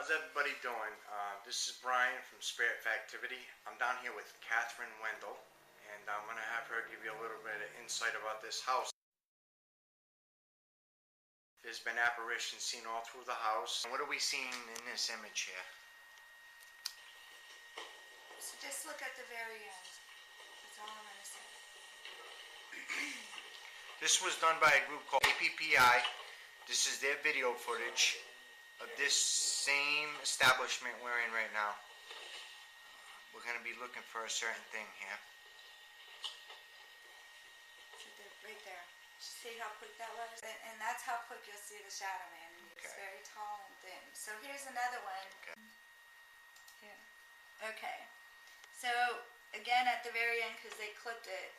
How's everybody doing? This is Brian from Factivity. I'm down here with Catherine Wendell, and I'm going to have her give you a little bit of insight about this house. There's been apparitions seen all through the house. What are we seeing in this image here? So just look at the very end. That's all I'm going to say. This was done by a group called APPI. This is their video footage of this same establishment we're in right now. We're going to be looking for a certain thing here. Right there. See how quick that was? And that's how quick you'll see the shadow man. It's very tall and thin. So here's another one. Okay. Here. Okay. So again at the very end, because they clipped it.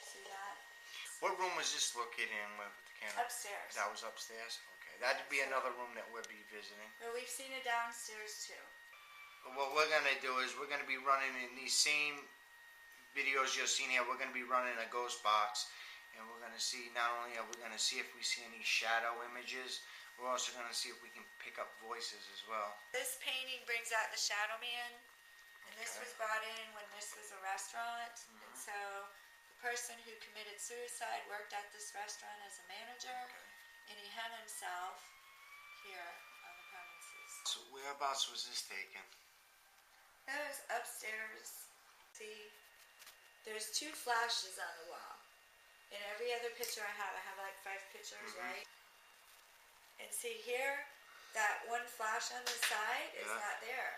See that? What room was this located in with the camera? Upstairs. That was upstairs? Okay. That'd be another room that we'll be visiting. Well, we've seen it downstairs too. What we're going to do is we're going to be running in these same videos you've seen here. We're going to be running a ghost box, and we're going to see, not only are we going to see if we see any shadow images, we're also going to see if we can pick up voices as well. This painting brings out the shadow man, and this was brought in when this was a restaurant, and so the person who committed suicide worked at this restaurant as a manager, and he hung himself here on the premises. So whereabouts was this taken? That was upstairs. See, there's 2 flashes on the wall. In every other picture I have like 5 pictures, right? And see here, that one flash on the side is not there.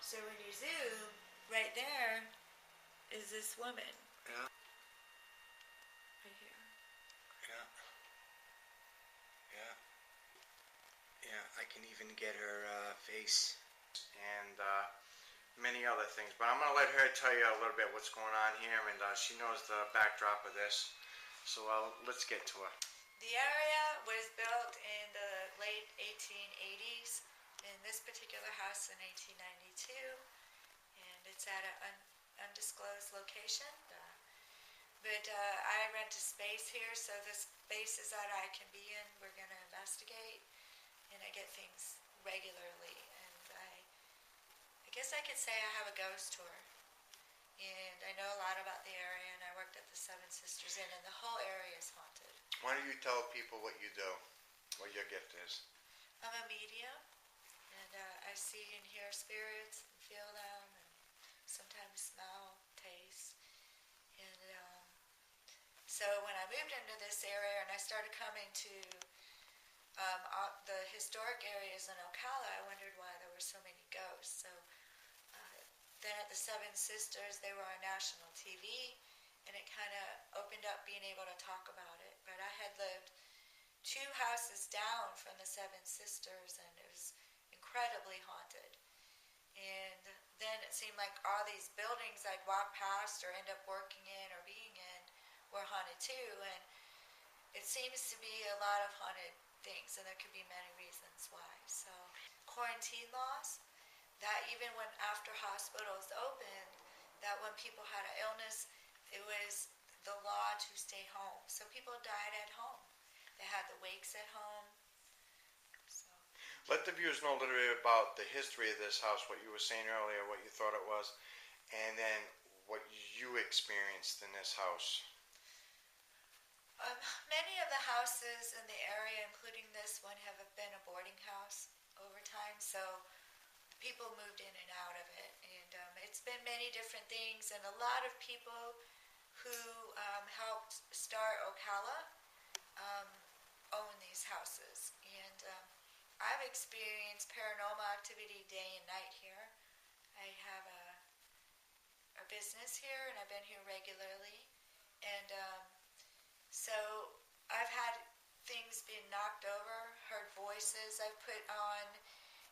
So when you zoom, right there is this woman. Yeah. Right here. Yeah. Yeah. Yeah, I can even get her face and many other things. But I'm going to let her tell you a little bit what's going on here, and she knows the backdrop of this. So let's get to her. The area was built in the late 1880s, in this particular house in 1892, and it's at an undisclosed location. But I rent a space here, so the spaces that I can be in, we're going to investigate, and I get things regularly. And I guess I could say I have a ghost tour, and I know a lot about the area, and I worked at the Seven Sisters Inn, and the whole area is haunted. Why don't you tell people what you do, what your gift is? I'm a medium, and I see and hear spirits and feel them, and sometimes smell, taste. And so when I moved into this area and I started coming to the historic areas in Ocala, I wondered why there were so many ghosts. So then at the Seven Sisters, they were on national TV, and it kind of opened up being able to talk about it. But I had lived 2 houses down from the Seven Sisters, and it was incredibly haunted. And then it seemed like all these buildings I'd walk past or end up working in or being in were haunted too. And it seems to be a lot of haunted things, and there could be many reasons why. So quarantine laws, that even when after hospitals opened, that when people had an illness, it was the law to stay home. So people died at home. They had the wakes at home. So. Let the viewers know a little bit about the history of this house, what you were saying earlier, what you thought it was, and then what you experienced in this house. Many of the houses in the area, including this one, have been a boarding house over time, so people moved in and out of it, and it's been many different things, and a lot of people who helped start Ocala own these houses, and I've experienced paranormal activity day and night here. I have a business here, and I've been here regularly. And so I've had things being knocked over, heard voices. I've put on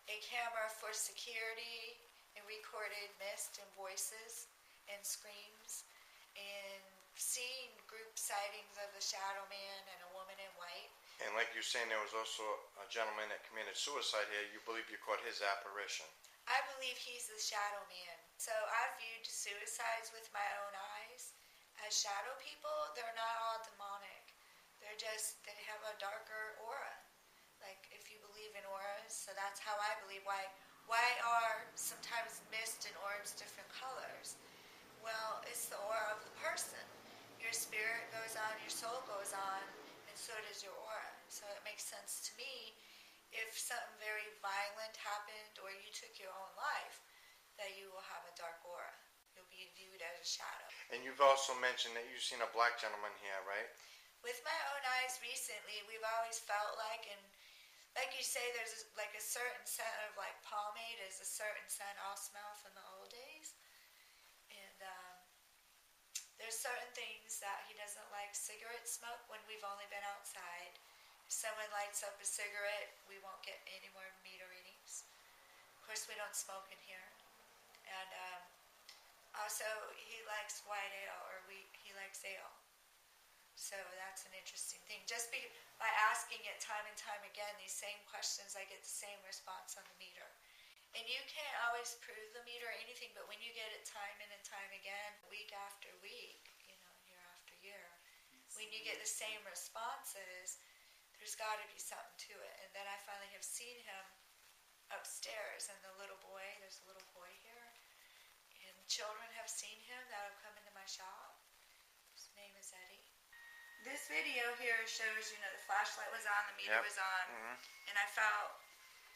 a camera for security and recorded mist and voices and screams, and seen group sightings of the Shadow Man and a woman in white. And like you're saying, there was also a gentleman that committed suicide here. You believe you caught his apparition? I believe he's the Shadow Man. So I've viewed suicides with my own eyes as shadow people. They're not all demonic. They're just, they have a darker aura. Like, if you believe in auras, so that's how I believe. Why are sometimes mist and orbs different colors? Well, it's the aura of the person. Your spirit goes on, your soul goes on, and so does your aura. So it makes sense to me, if something very violent happened or you took your own life, that you will have a dark aura. You'll be viewed as a shadow. And you've also mentioned that you've seen a black gentleman here, right? With my own eyes recently, we've always felt like, and like you say, there's like a certain scent of like pomade is a certain scent I'll smell from the old days. And there's certain things that he doesn't like. Cigarette smoke when we've only been outside. If someone lights up a cigarette, we won't get any more meter readings. Of course, we don't smoke in here. And also, he likes white ale, or he likes ale. So that's an interesting thing. Just by asking it time and time again, these same questions, I get the same response on the meter. And you can't always prove the meter or anything, but when you get it time in and time again, week after week, year after year, when you get the same responses, there's got to be something to it. And then I finally have seen him upstairs, and there's a little boy here, and children have seen him that have come into my shop. His name is Eddie. This video here shows, the flashlight was on, the meter was on, and I felt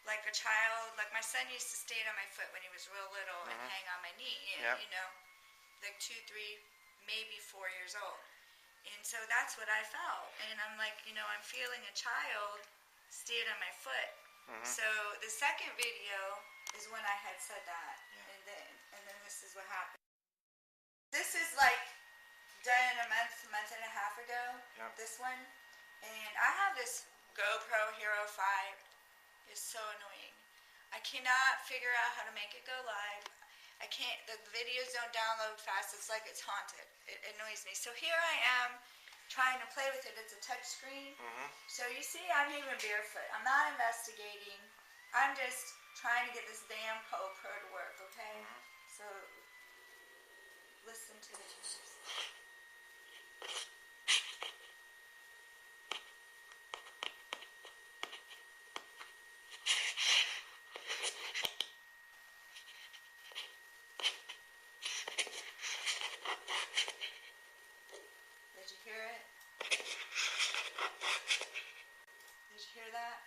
like a child. Like my son used to stay on my foot when he was real little and hang on my knee, like 2, 3, maybe 4 years old. And so that's what I felt. And I'm like, I'm feeling a child stayed on my foot. So the second video is when I had said that. Yeah. And then this is what happened. This is like done a month and a half ago. Yep. This one. And I have this GoPro Hero 5. It's so annoying. I cannot figure out how to make it go live. I can't, the videos don't download fast. It's like it's haunted. It annoys me. So here I am trying to play with it. It's a touch screen. So you see, I'm even barefoot. I'm not investigating. I'm just trying to get this damn GoPro to work, okay? So listen to this. Did you hear it? Did you hear that?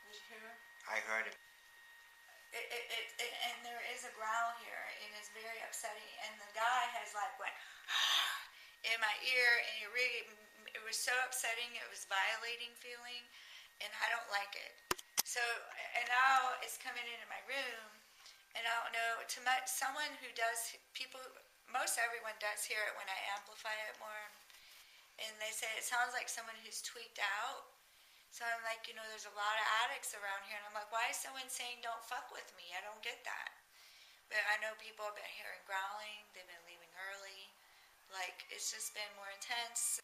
Did you hear it? I heard it. And there is a growl here, and it's very upsetting. And the guy has like went in my ear, and it was so upsetting. It was violating feeling, and I don't like it. So, and now it's coming into my room, and I don't know. Someone who does, most everyone does hear it when I amplify it more, and they say it sounds like someone who's tweaked out. So I'm like, there's a lot of addicts around here, and I'm like, why is someone saying don't fuck with me? I don't get that. But I know people have been hearing growling, they've been leaving early, like it's just been more intense.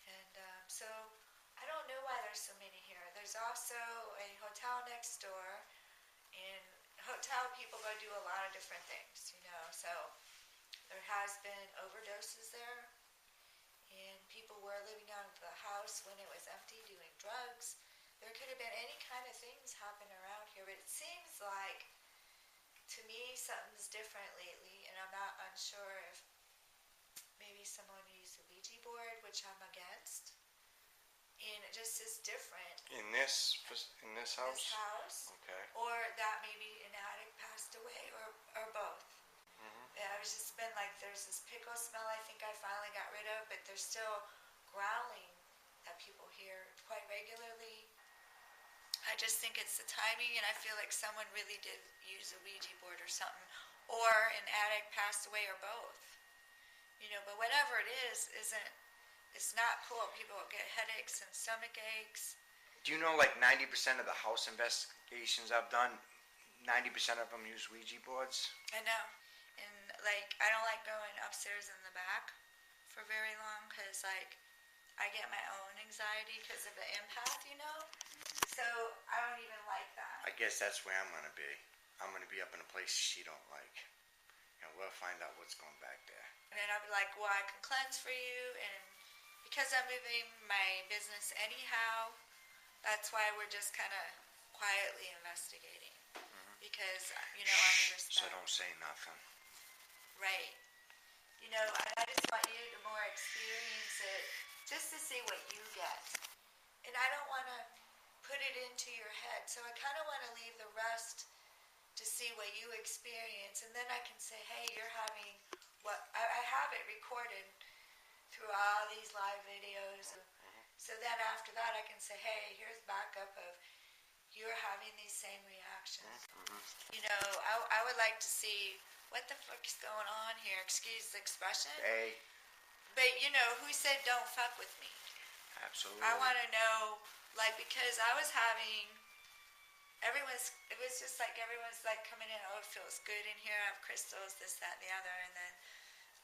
And so I don't know why there's so many here. There's also a hotel next door, and hotel people go do a lot of different things, so there has been overdoses there. And people were living out of the house when it was empty doing drugs. There could have been any kind of things happening around here, but it seems like, to me, something's different lately, and I'm not unsure if maybe someone used a Ouija board, which I'm against, and it just is different. In this house? This house. Okay. Or that maybe an addict passed away, or both. Yeah, it's just been like there's this pickle smell I think I finally got rid of, but there's still growling that people hear quite regularly. I just think it's the timing, and I feel like someone really did use a Ouija board or something. or an addict passed away, or both. But whatever it is, it's not cool. People get headaches and stomach aches. Do you know like 90% of the house investigations I've done, 90% of them use Ouija boards? I know. And like, I don't like going upstairs in the back for very long because like I get my own anxiety because of the empath, So I don't even like that. I guess that's where I'm gonna be. I'm gonna be up in a place she don't like. We'll find out what's going back there. And then I'll be like, well, I can cleanse for you, and because I'm moving my business anyhow, that's why we're just kind of quietly investigating. Because, I'm under So spell. don't say nothing. Right. And I just want you to more experience it, just to see what you get. And I don't want to put it into your head, so I kind of want to leave the rest to see what you experience, and then I can say, hey, you're having what I have it recorded through all these live videos. So then after that I can say, hey, here's backup of you're having these same reactions. I would like to see what the fuck's going on here, excuse the expression. Hey. But who said don't fuck with me? Absolutely. I want to know, like, because I was having it was just like everyone's like coming in, oh, it feels good in here, I have crystals, this, that, and the other, and then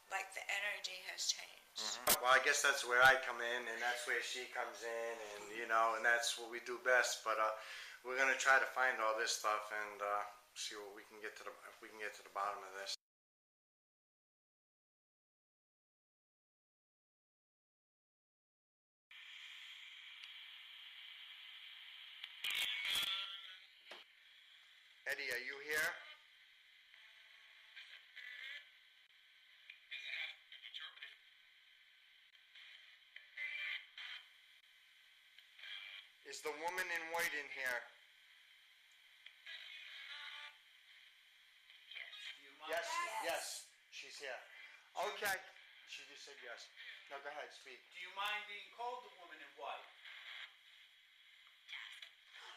like the energy has changed. Well, I guess that's where I come in, and that's where she comes in, and and that's what we do best. But we're gonna try to find all this stuff and see what we can get if we can get to the bottom of this. Eddie, are you here? Is the woman in white in here? Yes, yes, she's here. Okay. She just said yes. No, go ahead, speak. Do you mind being called the woman in white?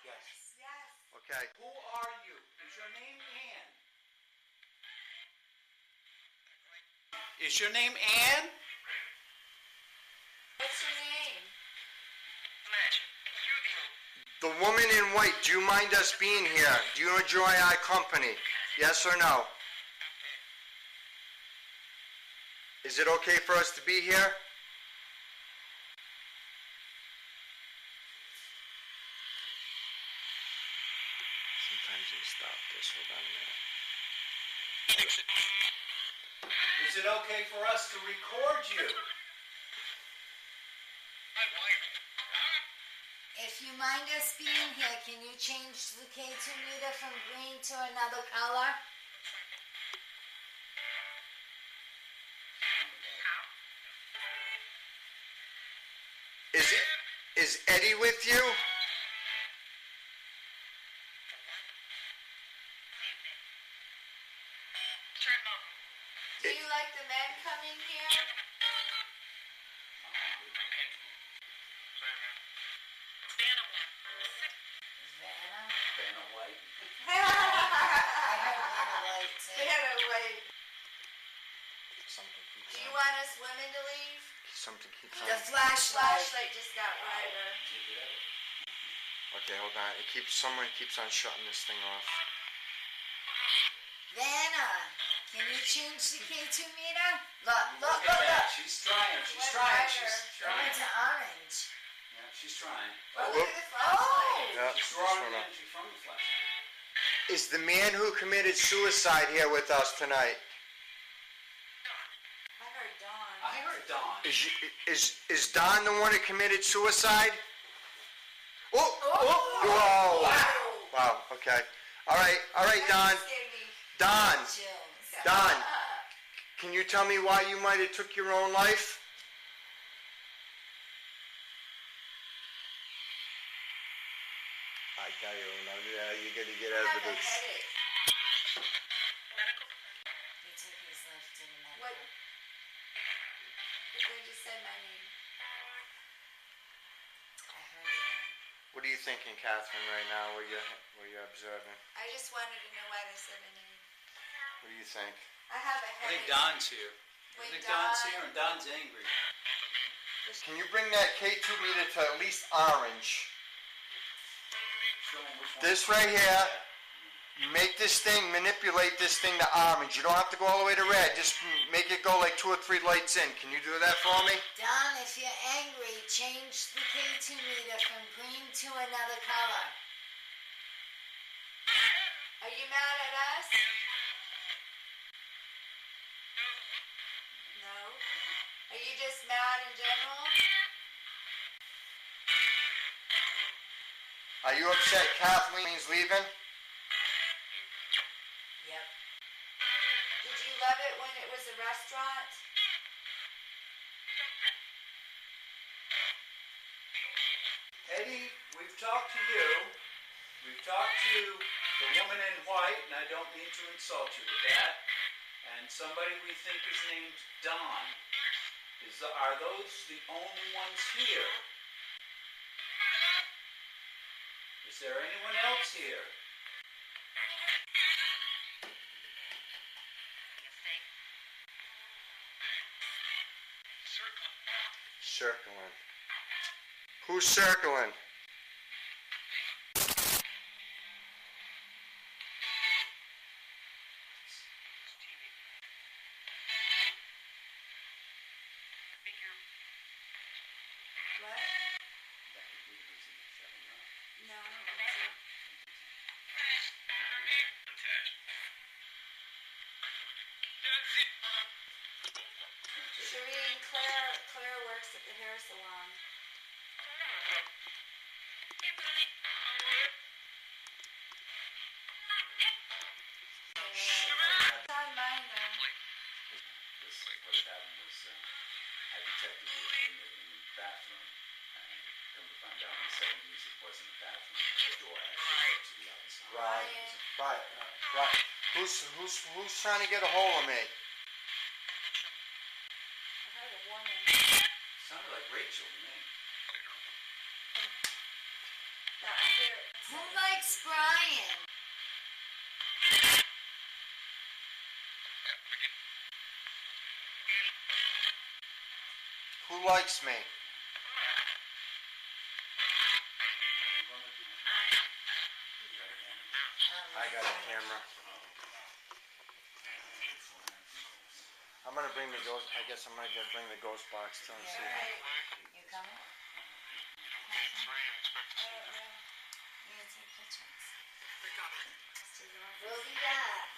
Yes. Yes. Okay. Who are you? Is your name Ann? Is your name Ann? What's your name? The woman in white, do you mind us being here? Do you enjoy our company? Yes or no? Is it okay for us to be here? Sometimes they stop this. Hold on a minute. Is it okay for us to record you? If you mind us being here, can you change the K2 meter from green to another color? Is Eddie with you? Do you like the men coming here? Vanna? Vanna White. I heard Vanna White too. Vanna White. Something keeps Do you on. want us women to leave? Something keeps The on. flashlight. Flashlight just got brighter. Okay, hold on. Someone keeps on shutting this thing off. Vanna, can you change the K2 meter? Look, look, Look at look, that. look. She's trying. She's Went trying. brighter. She's It went trying. to orange. Yeah, she's trying. Oh, look at the flashlight. Yeah, She's this drawing one the up. energy from the flashlight. Is the man who committed suicide here with us tonight? I heard Dawn. I heard Dawn. Is Don the one who committed suicide? Oh! Oh! Wow! Wow! Okay. All right, Don. Don. Chills. Don. Can you tell me why you might have took your own life? I tell you, you gotta get I have a evidence. headache. He took his life to the medical. What? They just said my name. I heard it. What are you thinking, Catherine, right now? What you're observing? I just wanted to know why they said my name. What do you think? I have a I headache. think Don's here. I Wait, think Don's Don. here and Don's angry. Can you bring that K2 meter to at least orange? Show him which one. This right here, make this thing, manipulate this thing to orange. You don't have to go all the way to red. Just make it go like 2 or 3 lights in. Can you do that for me? Don, if you're angry, change the K2 meter from green to another color. Are you mad at us? No. Are you just mad in general? Are you upset Kathleen's leaving? Yep. Did you love it when it was a restaurant? Eddie, we've talked to you. We've talked to the woman in white, and I don't mean to insult you with that. And somebody we think is named Don. Are those the only ones here? Is there anyone else here? Circling. Who's circling? What? That could be the reason they're shutting up. No, I don't think so. Shereen, Claire works at the hair salon. It's on mine though. What had happened was I detected it in the bathroom, and come to find out in the 70s it wasn't a bathroom. The door actually led to the outside. Right. Who's trying to get a hold of me? I heard a woman. Sounded like Rachel to me. No, I hear. Who likes Brian? Who likes me? I got a camera. I'm gonna bring the ghost. I guess I'm gonna bring the ghost box to him. See. You coming? We're gonna take pictures. We'll be back.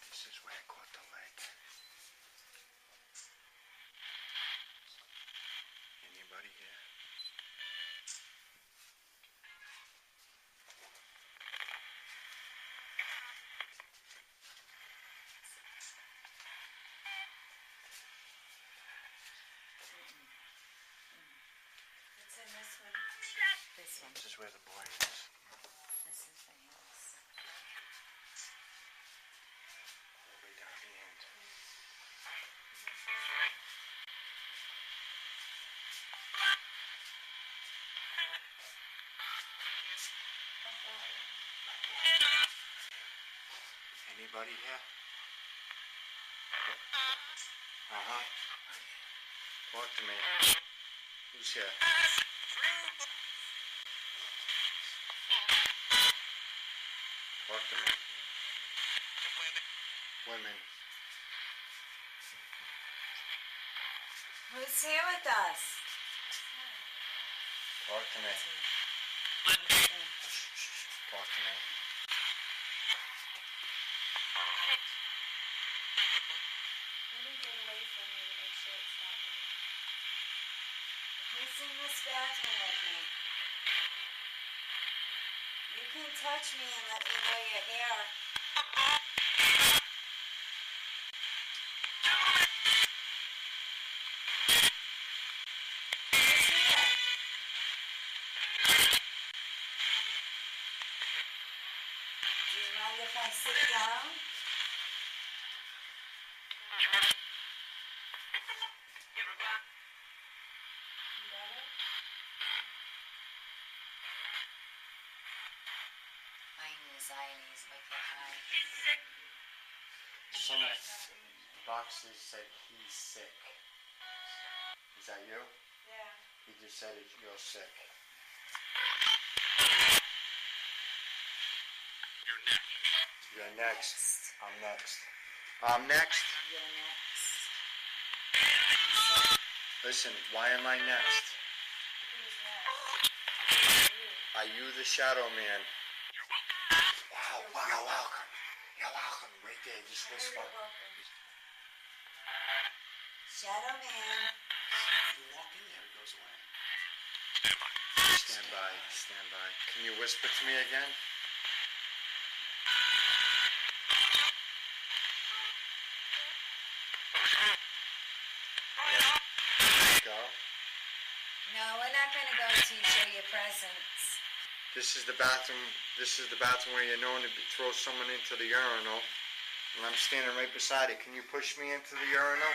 This is where I caught the leg. Anybody here? It's in this one. This one. This is where the boy is. This is the house. All the way down the end. Anybody here? Uh-huh. Talk to me. Who's here? Talk to me. Women. Who's here with us? Talk to me. Talk to me. Let me get away from you to make sure it's not me. Who's in this bathroom with me? You can touch me and let me know your hair. Who's here? Do you mind if I sit down? My anxieties make you high. Some boxes said he's sick. Is that you? Yeah. He just said it, you're sick. You're next. I'm next. I'm next. You're next. Listen, why am I next? Who's next? Are you the Shadow Man? Wow, you're welcome. You're welcome. Right there, just whisper. Shadow Man. You walk in there, it goes away. Stand by, stand by. Can you whisper to me again? Go. No, we're not going to go till you show your presence. This is the bathroom. This is the bathroom where you're known to throw someone into the urinal. And I'm standing right beside it. Can you push me into the urinal?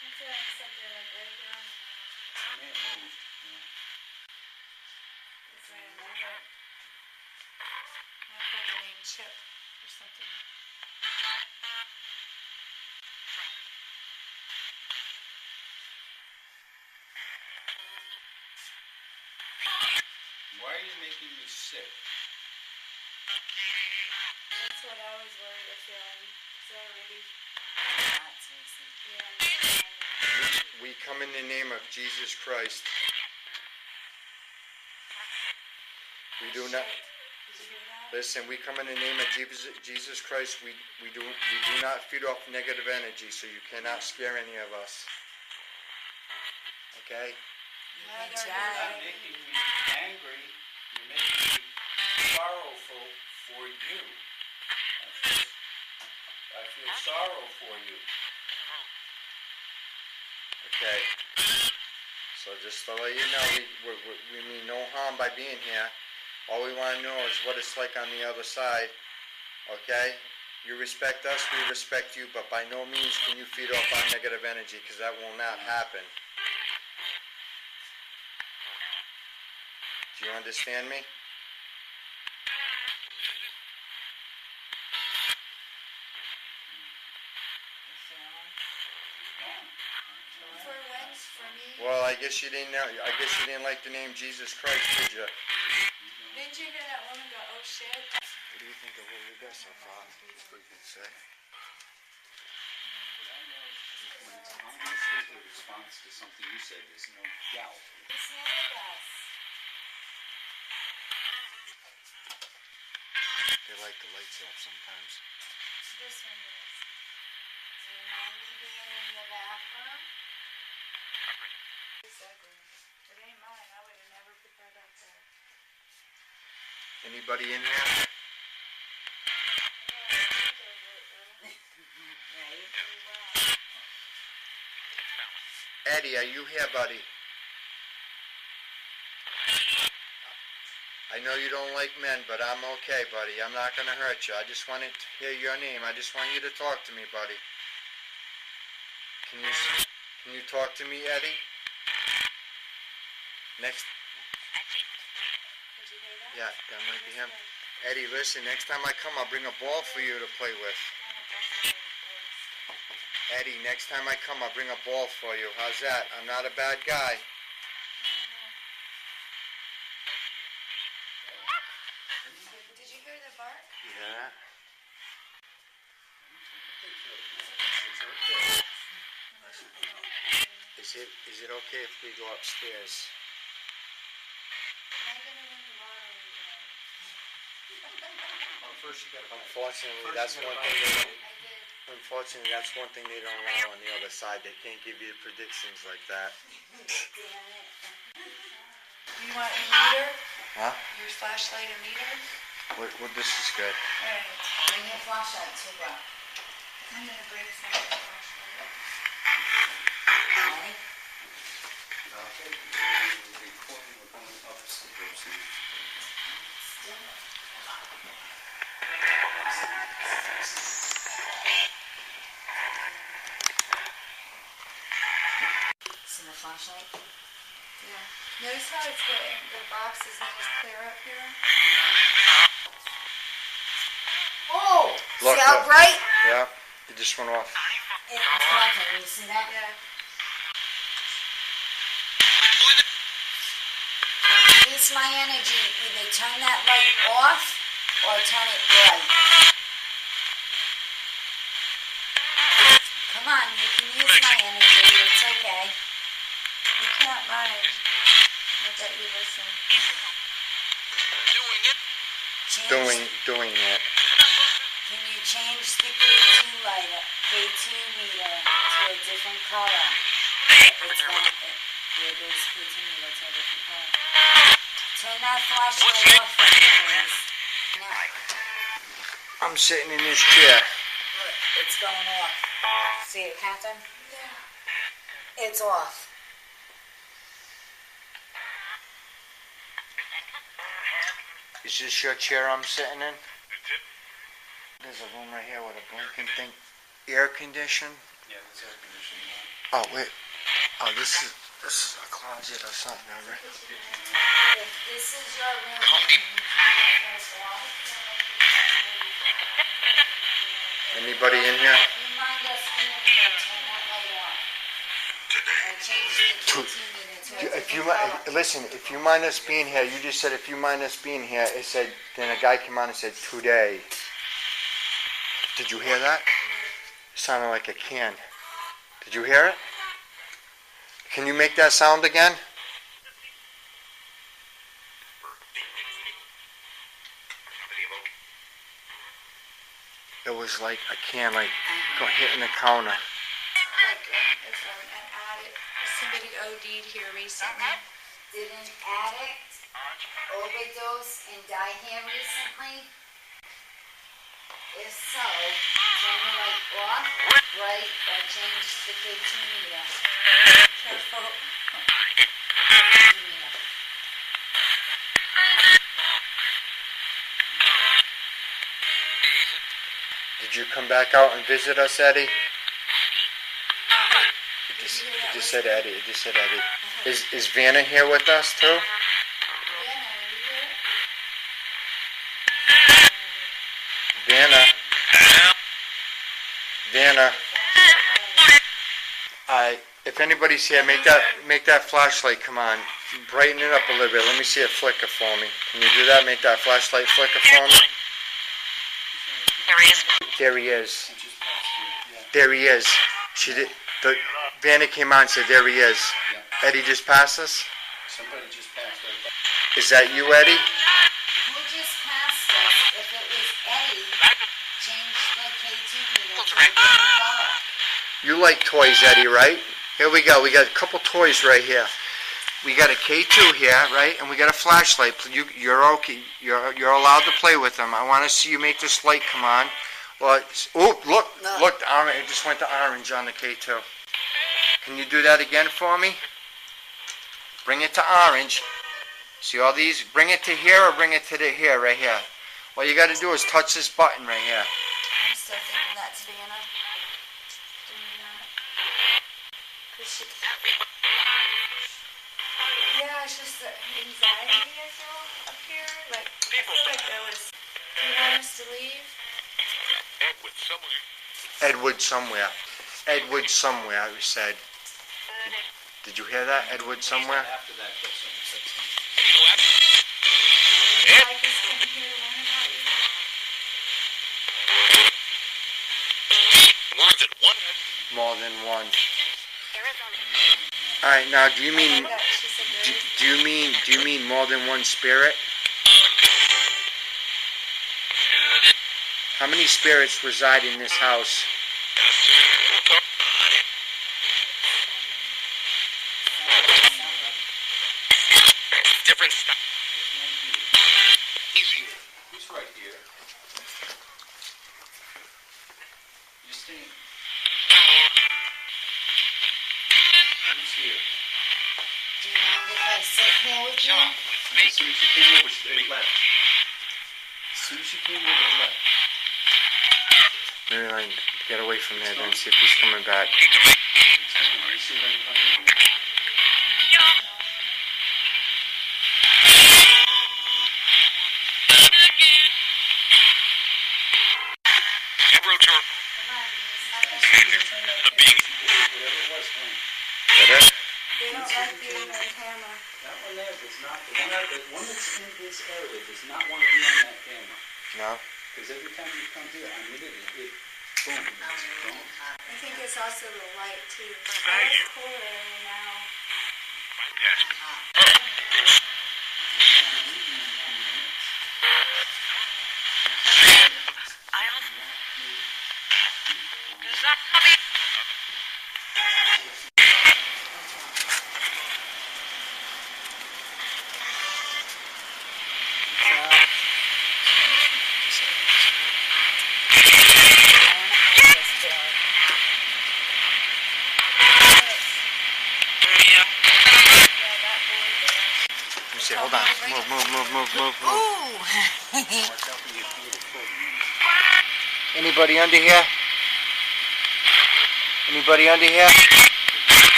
That's what I said there, like right here. It may have moved. Yeah. This way I move it. I'll put the name Chip or something. Why are you making me sick? That's what I was worried of feeling. Because I already, Hot, Tracy. yeah. We come in the name of Jesus Christ. We do not. Did you hear that? Listen, we come in the name of Jesus Christ. We do not feed off negative energy, so you cannot scare any of us. Okay? You Now can they're You're try. not making me angry. You're making me sorrowful for you. I feel sorrow for you. Okay. So just to let you know, we mean no harm by being here. All we want to know is what it's like on the other side. Okay? You respect us, we respect you, but by no means can you feed off our negative energy, because that will not happen. Do you understand me? For when? For me? Well, I guess you didn't know. I guess you didn't like the name Jesus Christ, did you? Didn't you hear that woman go, oh shit? What do you think of what we got so far? That's what you could say. Honestly, in response to something you said, there's no doubt. Who's handed us? They like the lights off sometimes. This one does. Do you mind me being in your bathroom? It's ugly. It ain't mine. I would have never put that up there. Anybody in here? Right? Eddie, are you here, buddy? I know you don't like men, but I'm okay, buddy. I'm not gonna hurt you. I just want to hear your name. I just want you to talk to me, buddy. Can you talk to me, Eddie? Next. Did you hear that? Yeah, that might be him. Eddie, listen. Next time I come, I'll bring a ball for you to play with. Eddie, next time I come, I'll bring a ball for you. How's that? I'm not a bad guy. Did you hear the bark? You hear that? Is it okay if we go upstairs? Am I gonna win the lottery today? Well, first you gotta Unfortunately, First that's you gotta one buy thing. I did. Unfortunately, that's one thing they don't allow on the other side. They can't give you predictions like that. You want your meter? Huh? Your flashlight and meter? What this is good. Alright. Bring your flashlight too, bro. I'm gonna bring some of the flashlight. Ready? Okay, we're recording, we're going upstairs now. See the flashlight? Yeah. Notice how it's getting, the box's name is clear up here? Oh! Look, See how look. bright? Yeah, it just went off. It's talking. You see that? Yeah. Use my energy. Either turn that light off or turn it bright. Come on, you can use my energy. It's okay. You can't mind. I bet you listen. Change. Doing it. Can you change the K2 lighter, K2 meter to a different color? It's going. There goes K2 meter to a different color. Turn that flashlight off for me, please. Now. I'm sitting in this chair. Look, it's going off. See it, Catherine? Yeah. It's off. Is this your chair I'm sitting in? There's a room right here with a blinking thing. Air conditioned? Yeah, there's air conditioning Oh, on. wait. Oh, this is a closet or something, right? If this is your room, you can turn it off. Anybody in here? You mind us being here, turn that light off. Or change the K2 meter to a If you different color. listen, if you mind us being here, you just said if you mind us being here. It said then a guy came on and said today. Did you hear that? It sounded like a can. Did you hear it? Can you make that sound again? It was like a can, like hitting the counter. Like, if an addict, somebody OD'd here recently. Did an addict overdose and die here recently? If so, turn the light off, bright, or change the K2 meter. Careful. K2 meter. Did you come back out and visit us, Eddie? It just said Eddie. It just said Eddie. Is Vanna here with us too? Vanna. Vanna. If anybody's here, make that flashlight come on. Brighten it up a little bit. Let me see it flicker for me. Can you do that? Make that flashlight flicker for me. There he is. Just past you, yeah. There he is. She did. Vanna came on and said, there he is. Yeah. Eddie just passed us? Somebody just passed right by. Is that you, Eddie? Who just passed us? If it was Eddie, change the K2 meter to a different color. You like toys, Eddie, right? Here we go. We got a couple toys right here. We got a K2 here, right? And we got a flashlight. You're okay. You're allowed to play with them. I want to see you make this light come on. Well, look, look, orange. It just went to orange on the K2. Can you do that again for me? Bring it to orange. See all these? Bring it to here or bring it to here, right here. All you got to do is touch this button right here. I'm still thinking that's Vanna. Doing that. 'Cause she... Yeah, it's just the anxiety I feel up here. Like, I feel like there was... Do you want us to leave? Edward somewhere. Edward somewhere, we said. Did you hear that? Edward somewhere? After that, that's when it said something. Mike is coming here to learn about you. More than one. All right, now do you mean She said there is. do you mean more than one spirit? How many spirits reside in this house? Different stuff. He's right here. Justine. Who's here? Do you mind if I sit here with you? As soon as she came over, she left. As soon as she came over, she left. Maybe like get away from there then see if he's coming back. They don't like being on camera. That one there does not, the one that's in this area does not want to be on that camera. No? Because every time you come here, I mean, it boom, it's gone. I think it's also the light too. It's cooler now. Hold on. Move. Anybody under here? Anybody under here?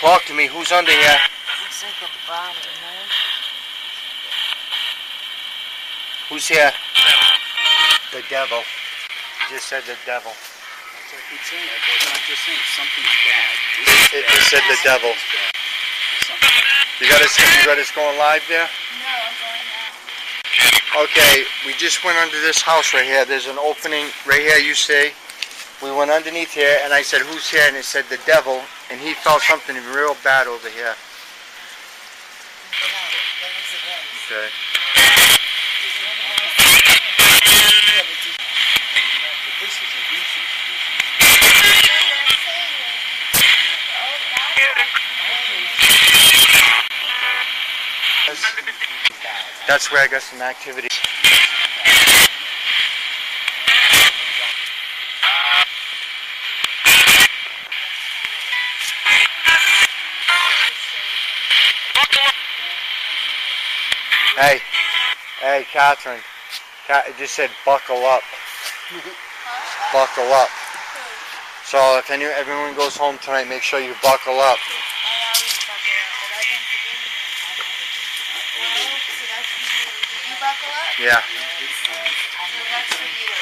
Talk to me. Who's under here? Looks like a body, no? Who's here? The devil. You just said the devil. That's what I keep saying. I'm just saying something's bad. It said the devil. You got us going live there? No, I'm going now. Okay, we just went under this house right here. There's an opening right here, you see. We went underneath here, and I said, who's here? And it said the devil, and he felt something real bad over here. Okay. That's where I got some activity. Hey, Catherine. It just said buckle up. Buckle up. So if everyone goes home tonight, make sure you buckle up. I always buckle up, but I've been forgetting it. Oh, so that's for you. Did you buckle up? Yeah. So that's for you.